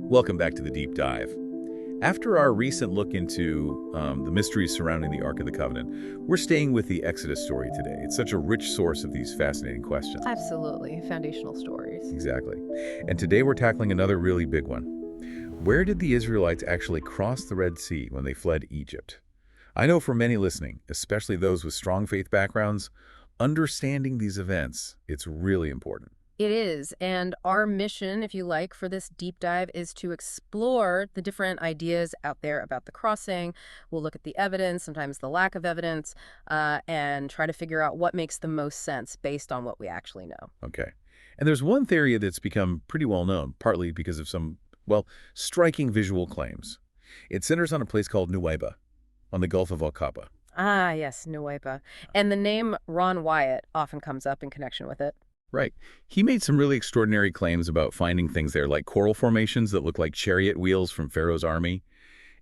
Welcome back to the Deep Dive. After our recent look into the mysteries surrounding the Ark of the Covenant, we're staying with the Exodus story today. It's such a rich source of these fascinating questions. Absolutely. Foundational stories. Exactly. And today we're tackling another really big one. Where did the Israelites actually cross the Red Sea when they fled Egypt? I know for many listening, especially those with strong faith backgrounds, understanding these events, it's really important. It is, and our mission, if you like, for this deep dive is to explore the different ideas out there about the crossing. We'll look at the evidence, sometimes the lack of evidence, and try to figure out what makes the most sense based on what we actually know. Okay. And there's one theory that's become pretty well known, partly because of some, well, striking visual claims. It centers on a place called Nuweiba, on the Gulf of Aqaba. Ah, yes, Nuweiba. And the name Ron Wyatt often comes up in connection with it. Right. He made some really extraordinary claims about finding things there, like coral formations that look like chariot wheels from Pharaoh's army,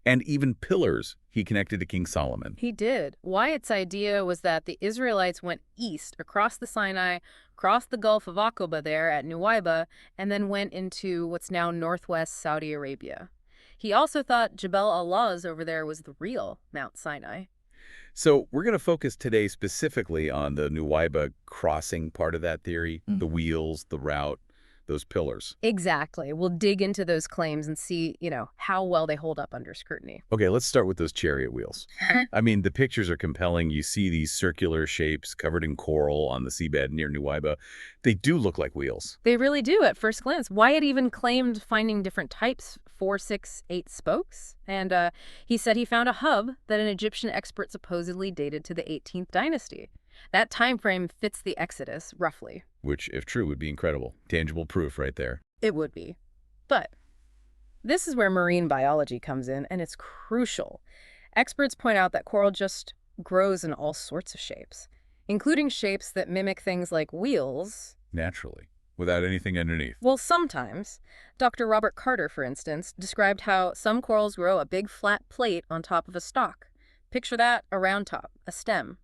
and even pillars he connected to King Solomon. He did. Wyatt's idea was that the Israelites went east across the Sinai, crossed the Gulf of Aqaba there at Nuweiba, and then went into what's now northwest Saudi Arabia. He also thought Jebel al-Lawz over there was the real Mount Sinai. So we're going to focus today specifically on the Nuweiba crossing part of that theory, the wheels, the route, those pillars. Exactly. We'll dig into those claims and see, how well they hold up under scrutiny. Okay, let's start with those chariot wheels. I mean, the pictures are compelling. You see these circular shapes covered in coral on the seabed near Nuweiba. They do look like wheels. They really do at first glance. Wyatt even claimed finding different types, 4, 6, 8 spokes. And he said he found a hub that an Egyptian expert supposedly dated to the 18th dynasty. That time frame fits the Exodus, roughly. Which, if true, would be incredible. Tangible proof right there. It would be. But this is where marine biology comes in, and it's crucial. Experts point out that coral just grows in all sorts of shapes, including shapes that mimic things like wheels. Naturally, without anything underneath. Well, sometimes. Dr. Robert Carter, for instance, described how some corals grow a big flat plate on top of a stalk. Picture that, a round top, a stem.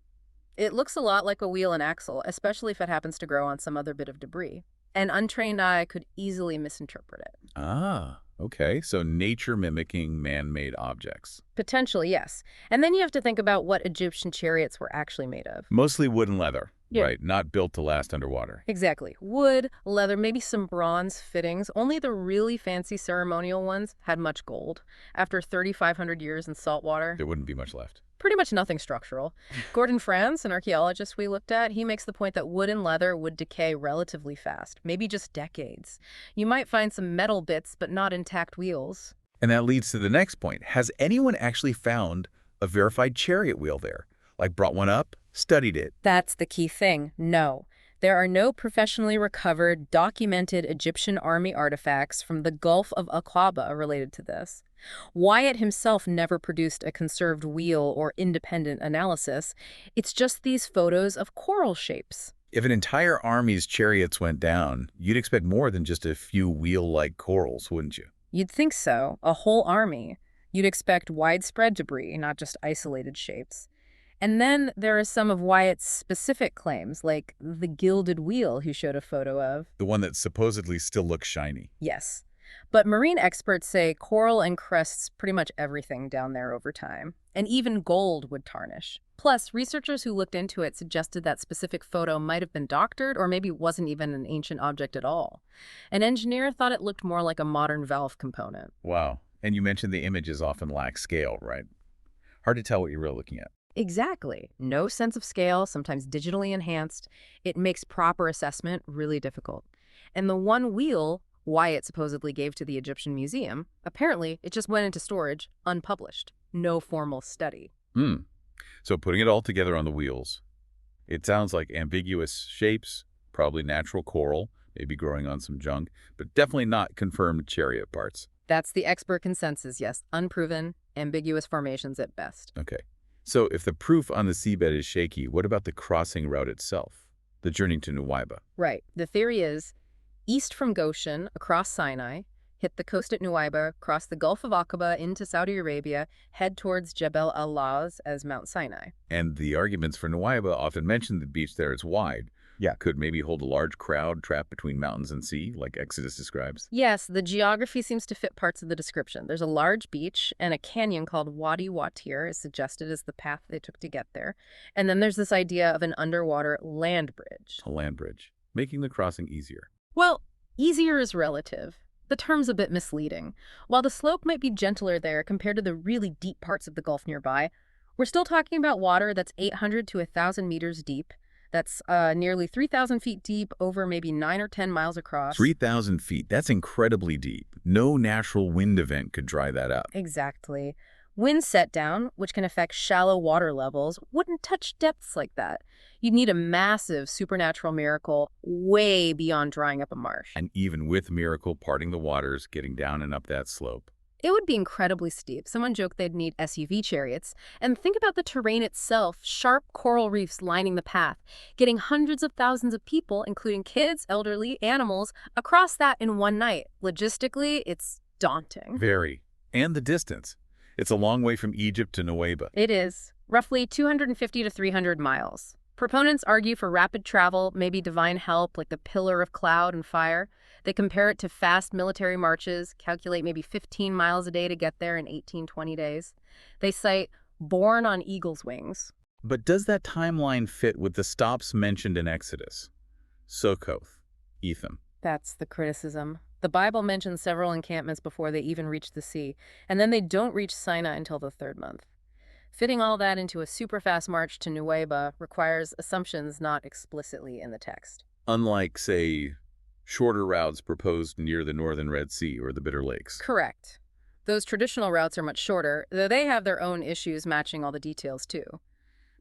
It looks a lot like a wheel and axle, especially if it happens to grow on some other bit of debris. An untrained eye could easily misinterpret it. Ah, okay. So nature mimicking man-made objects. Potentially, yes. And then you have to think about what Egyptian chariots were actually made of. Mostly wood and leather, Yeah. right? Not built to last underwater. Exactly. Wood, leather, maybe some bronze fittings. Only the really fancy ceremonial ones had much gold. After 3,500 years in salt water, There wouldn't be much left. pretty much nothing structural. Gordon Franz, an archaeologist we looked at, he makes the point that wood and leather would decay relatively fast, maybe just decades. You might find some metal bits, but not intact wheels. And that leads to the next point. Has anyone actually found a verified chariot wheel there? Like brought one up, studied it? That's the key thing. No. There are no professionally recovered, documented Egyptian army artifacts from the Gulf of Aqaba related to this. Wyatt himself never produced a conserved wheel or independent analysis. It's just these photos of coral shapes. If an entire army's chariots went down, you'd expect more than just a few wheel-like corals, wouldn't you? You'd think so. A whole army. You'd expect widespread debris, not just isolated shapes. And then there are some of Wyatt's specific claims, like the gilded wheel he showed a photo of. The one that supposedly still looks shiny. Yes. But marine experts say coral encrusts pretty much everything down there over time, and even gold would tarnish. Plus, researchers who looked into it suggested that specific photo might have been doctored or maybe wasn't even an ancient object at all. An engineer thought it looked more like a modern valve component. Wow. And you mentioned the images often lack scale, right? Hard to tell what you're really looking at. Exactly. No sense of scale, sometimes digitally enhanced. It makes proper assessment really difficult. And the one wheel Wyatt supposedly gave to the Egyptian museum, apparently it just went into storage, unpublished. No formal study. So putting it all together on the wheels, it sounds like ambiguous shapes, probably natural coral, maybe growing on some junk, but definitely not confirmed chariot parts. That's the expert consensus, yes. Unproven, ambiguous formations at best. Okay. So if the proof on the seabed is shaky, what about the crossing route itself, the journey to Nuweiba? Right. The theory is east from Goshen, across Sinai, hit the coast at Nuweiba, cross the Gulf of Aqaba into Saudi Arabia, head towards Jebel al-Lawz as Mount Sinai. And the arguments for Nuweiba often mention the beach there is wide, Yeah, could maybe hold a large crowd trapped between mountains and sea, like Exodus describes. Yes, the geography seems to fit parts of the description. There's a large beach, and a canyon called Wadi Watir is suggested as the path they took to get there. And then there's this idea of an underwater land bridge. A land bridge, making the crossing easier. Well, easier is relative. The term's a bit misleading. While the slope might be gentler there compared to the really deep parts of the Gulf nearby, we're still talking about water that's 800 to 1,000 meters deep. That's nearly 3,000 feet deep, over maybe 9 or 10 miles across. 3,000 feet, that's incredibly deep. No natural wind event could dry that up. Exactly. Wind set down, which can affect shallow water levels, wouldn't touch depths like that. You'd need a massive supernatural miracle way beyond drying up a marsh. And even with miracle parting the waters, getting down and up that slope. It would be incredibly steep. Someone joked they'd need SUV chariots. And think about the terrain itself, sharp coral reefs lining the path, getting hundreds of thousands of people, including kids, elderly, animals, across that in one night. Logistically, it's daunting. Very. And the distance. It's a long way from Egypt to Nuweiba. It is. Roughly 250 to 300 miles. Proponents argue for rapid travel, maybe divine help like the pillar of cloud and fire. They compare it to fast military marches, calculate maybe 15 miles a day to get there in 18-20 days. They cite born on eagle's wings. But does that timeline fit with the stops mentioned in Exodus? Succoth, Etham. That's the criticism. The Bible mentions several encampments before they even reach the sea, and then they don't reach Sinai until the third month. Fitting all that into a super-fast march to Nuweiba requires assumptions not explicitly in the text. Unlike, say, shorter routes proposed near the northern Red Sea or the Bitter Lakes. Correct. Those traditional routes are much shorter, though they have their own issues matching all the details too.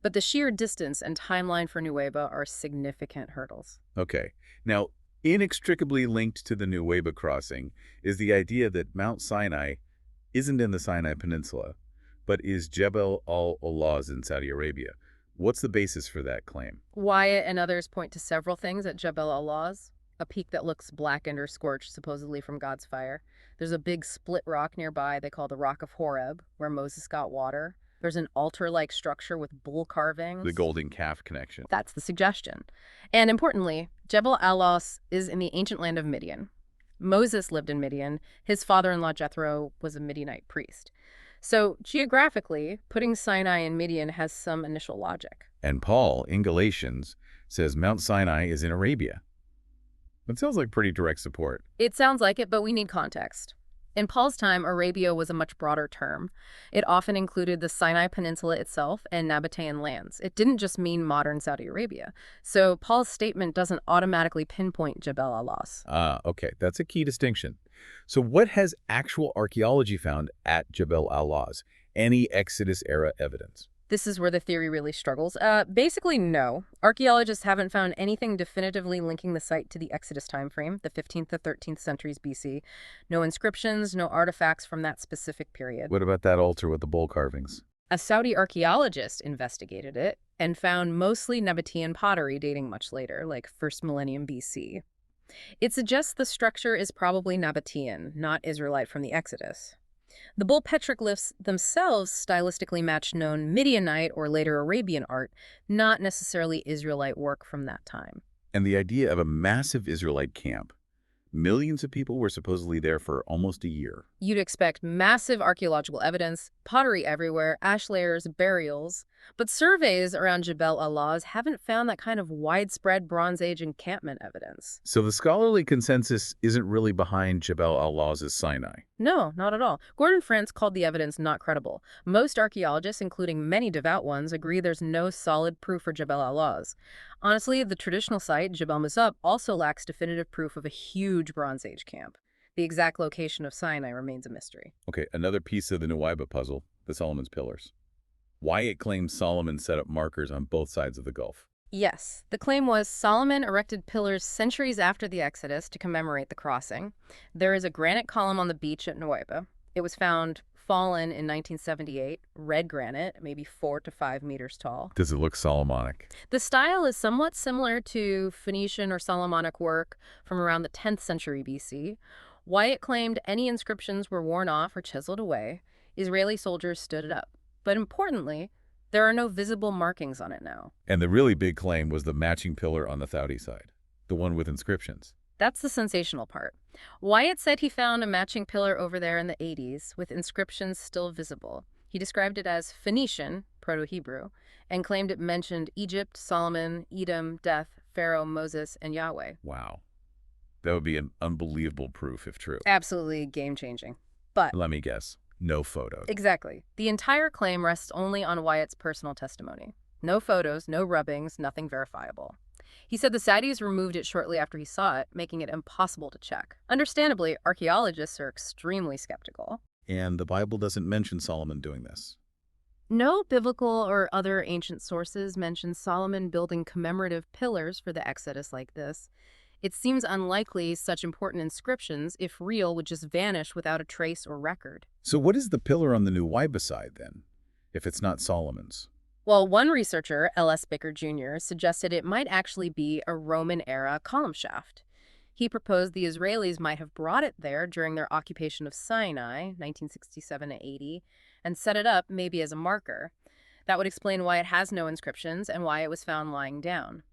But the sheer distance and timeline for Nuweiba are significant hurdles. Okay. Now, inextricably linked to the Nuweiba crossing is the idea that Mount Sinai isn't in the Sinai Peninsula, but is Jebel al-Lawz in Saudi Arabia. What's the basis for that claim? Wyatt and others point to several things at Jebel al-Lawz, a peak that looks blackened or scorched, supposedly from God's fire. There's a big split rock nearby they call the Rock of Horeb, where Moses got water. There's an altar-like structure with bull carvings. The golden calf connection. That's the suggestion. And importantly, Jebel al-Lawz is in the ancient land of Midian. Moses lived in Midian. His father-in-law Jethro was a Midianite priest. So geographically, putting Sinai in Midian has some initial logic. And Paul, in Galatians, says Mount Sinai is in Arabia. That sounds like pretty direct support. It sounds like it, but we need context. In Paul's time, Arabia was a much broader term. It often included the Sinai Peninsula itself and Nabatean lands. It didn't just mean modern Saudi Arabia. So Paul's statement doesn't automatically pinpoint Jebel al-Lawz. Okay, that's a key distinction. So what has actual archaeology found at Jebel al-Lawz? Any Exodus-era evidence? This is where the theory really struggles. Basically, no. Archaeologists haven't found anything definitively linking the site to the Exodus timeframe, the 15th to 13th centuries BC. No inscriptions, no artifacts from that specific period. What about that altar with the bull carvings? A Saudi archaeologist investigated it and found mostly Nabatean pottery dating much later, like 1st millennium BC. It suggests the structure is probably Nabatean, not Israelite from the Exodus. The bull petroglyphs themselves stylistically match known Midianite or later Arabian art, not necessarily Israelite work from that time. And the idea of a massive Israelite camp. Millions of people were supposedly there for almost a year. You'd expect massive archaeological evidence, pottery everywhere, ash layers, burials. But surveys around Jebel al-Lawz haven't found that kind of widespread Bronze Age encampment evidence. So the scholarly consensus isn't really behind Jebel al-Lawz's Sinai. No, not at all. Gordon Frantz called the evidence not credible. Most archaeologists, including many devout ones, agree there's no solid proof for Jebel al-Lawz. Honestly, the traditional site, Jebel Muzab, also lacks definitive proof of a huge Bronze Age camp. The exact location of Sinai remains a mystery. Okay, another piece of the Nuweiba puzzle, the Solomon's Pillars. Wyatt claims Solomon set up markers on both sides of the Gulf. Yes, the claim was Solomon erected pillars centuries after the Exodus to commemorate the crossing. There is a granite column on the beach at Nuweiba. It was found fallen in 1978, red granite, maybe 4 to 5 meters tall. Does it look Solomonic? The style is somewhat similar to Phoenician or Solomonic work from around the 10th century BC. Wyatt claimed any inscriptions were worn off or chiseled away. Israeli soldiers stood it up. But importantly, There are no visible markings on it now. And the really big claim was the matching pillar on the Saudi side, the one with inscriptions. That's the sensational part. Wyatt said he found a matching pillar over there in the 80s with inscriptions still visible. He described it as Phoenician, Proto-Hebrew, and claimed it mentioned Egypt, Solomon, Edom, Death, Pharaoh, Moses, and Yahweh. Wow. That would be an unbelievable proof if true. Absolutely game-changing. But Let me guess. No photos. exactly. The entire claim rests only on Wyatt's personal testimony. No photos, no rubbings, nothing verifiable. He said the Saudis removed it shortly after he saw it, making it impossible to check. Understandably, archaeologists are extremely skeptical. And the Bible doesn't mention Solomon doing this. No biblical or other ancient sources mention Solomon building commemorative pillars for the Exodus like this. It seems unlikely such important inscriptions, if real, would just vanish without a trace or record. So what is the pillar on the Nuweiba side then, if it's not Solomon's? Well, one researcher, L.S. Baker Jr., suggested it might actually be a Roman-era column shaft. He proposed the Israelis might have brought it there during their occupation of Sinai, 1967-80, and set it up maybe as a marker. That would explain why it has no inscriptions and why it was found lying down.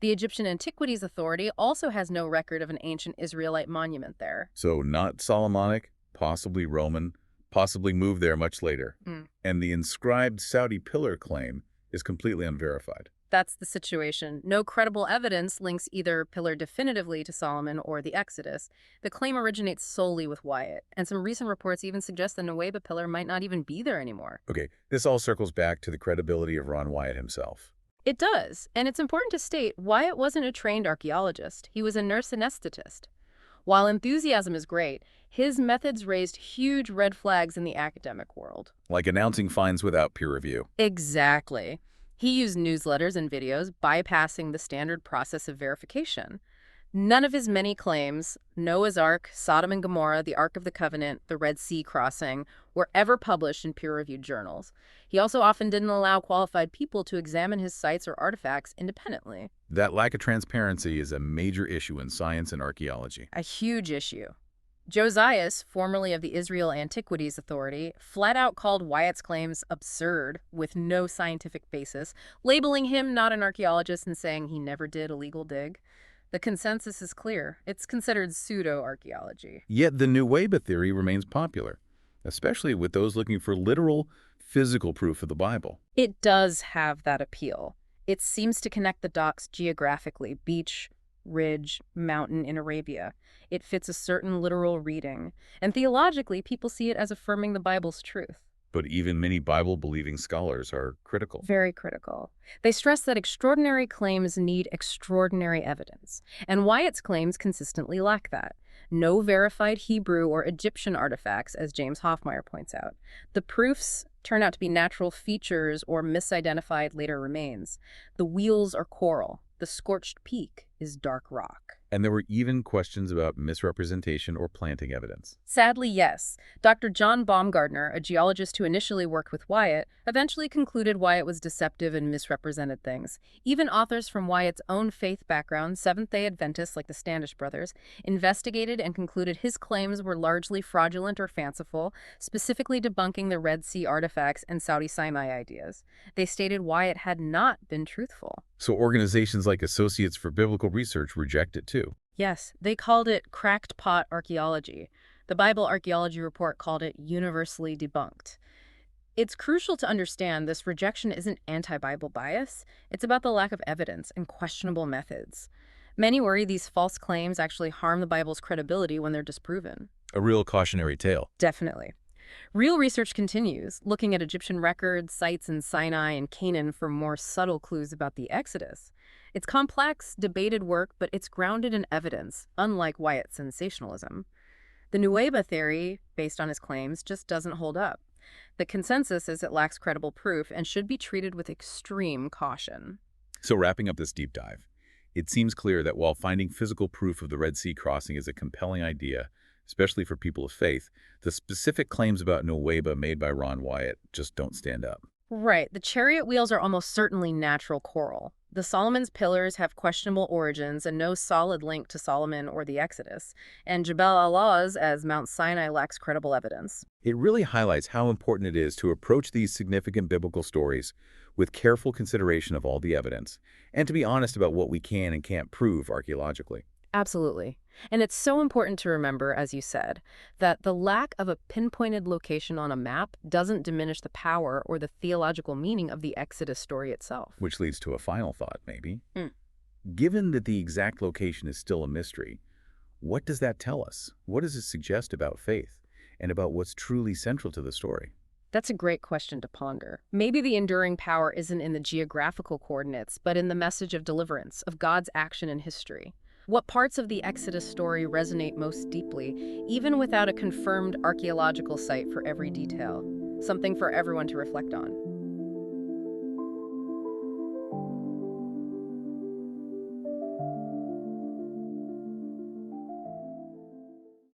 The Egyptian Antiquities Authority also has no record of an ancient Israelite monument there. So not Solomonic, possibly Roman, possibly moved there much later. And the inscribed Saudi pillar claim is completely unverified. That's the situation. No credible evidence links either pillar definitively to Solomon or the Exodus. The claim originates solely with Wyatt, and some recent reports even suggest the Nuweiba pillar might not even be there anymore. Okay, this all circles back to the credibility of Ron Wyatt himself. It does, and it's important to state Wyatt wasn't a trained archaeologist. He was a nurse anesthetist. While enthusiasm is great, his methods raised huge red flags in the academic world. Like announcing finds without peer review. Exactly. He used newsletters and videos, bypassing the standard process of verification. None of his many claims, Noah's Ark, Sodom and Gomorrah, the Ark of the Covenant, the Red Sea crossing, were ever published in peer-reviewed journals. He also often didn't allow qualified people to examine his sites or artifacts independently. That lack of transparency is a major issue in science and archaeology. A huge issue. Josias, formerly of the Israel Antiquities Authority, flat out called Wyatt's claims absurd, with no scientific basis, labeling him not an archaeologist and saying he never did a legal dig. The consensus is clear. It's considered pseudo-archaeology. Yet the Nuweiba theory remains popular, especially with those looking for literal, physical proof of the Bible. It does have that appeal. It seems to connect the dots geographically, beach, ridge, mountain in Arabia. It fits a certain literal reading. And theologically, people see it as affirming the Bible's truth. But even many Bible-believing scholars are critical. Very critical. They stress that extraordinary claims need extraordinary evidence, and Wyatt's claims consistently lack that. No verified Hebrew or Egyptian artifacts, as James Hoffmeyer points out. The proofs turn out to be natural features or misidentified later remains. The wheels are coral. The scorched peak is dark rock. And there were even questions about misrepresentation or planting evidence. Sadly, yes. Dr. John Baumgartner, a geologist who initially worked with Wyatt, eventually concluded Wyatt was deceptive and misrepresented things. Even authors from Wyatt's own faith background, Seventh-day Adventists like the Standish brothers, investigated and concluded his claims were largely fraudulent or fanciful, specifically debunking the Red Sea artifacts and Saudi Sinai ideas. They stated Wyatt had not been truthful. So organizations like Associates for Biblical Research reject it too. Yes, they called it cracked pot archaeology. The Bible Archaeology Report called it universally debunked. It's crucial to understand this rejection isn't anti-Bible bias. It's about the lack of evidence and questionable methods. Many worry these false claims actually harm the Bible's credibility when they're disproven. A real cautionary tale. Definitely. Real research continues, looking at Egyptian records, sites in Sinai and Canaan for more subtle clues about the Exodus. It's complex, debated work, but it's grounded in evidence, unlike Wyatt's sensationalism. The Nuweiba theory, based on his claims, just doesn't hold up. The consensus is it lacks credible proof and should be treated with extreme caution. So wrapping up this deep dive, it seems clear that while finding physical proof of the Red Sea crossing is a compelling idea, especially for people of faith, the specific claims about Nuweiba made by Ron Wyatt just don't stand up. Right. The chariot wheels are almost certainly natural coral. The Solomon's pillars have questionable origins and no solid link to Solomon or the Exodus. And Jebel al-Lawz as Mount Sinai lacks credible evidence. It really highlights how important it is to approach these significant biblical stories with careful consideration of all the evidence, and to be honest about what we can and can't prove archaeologically. Absolutely. And it's so important to remember, as you said, that the lack of a pinpointed location on a map doesn't diminish the power or the theological meaning of the Exodus story itself. Which leads to a final thought, maybe. Mm. Given that the exact location is still a mystery, what does that tell us? What does it suggest about faith and about what's truly central to the story? That's a great question to ponder. Maybe the enduring power isn't in the geographical coordinates, but in the message of deliverance, of God's action in history. What parts of the Exodus story resonate most deeply, even without a confirmed archaeological site for every detail? Something for everyone to reflect on.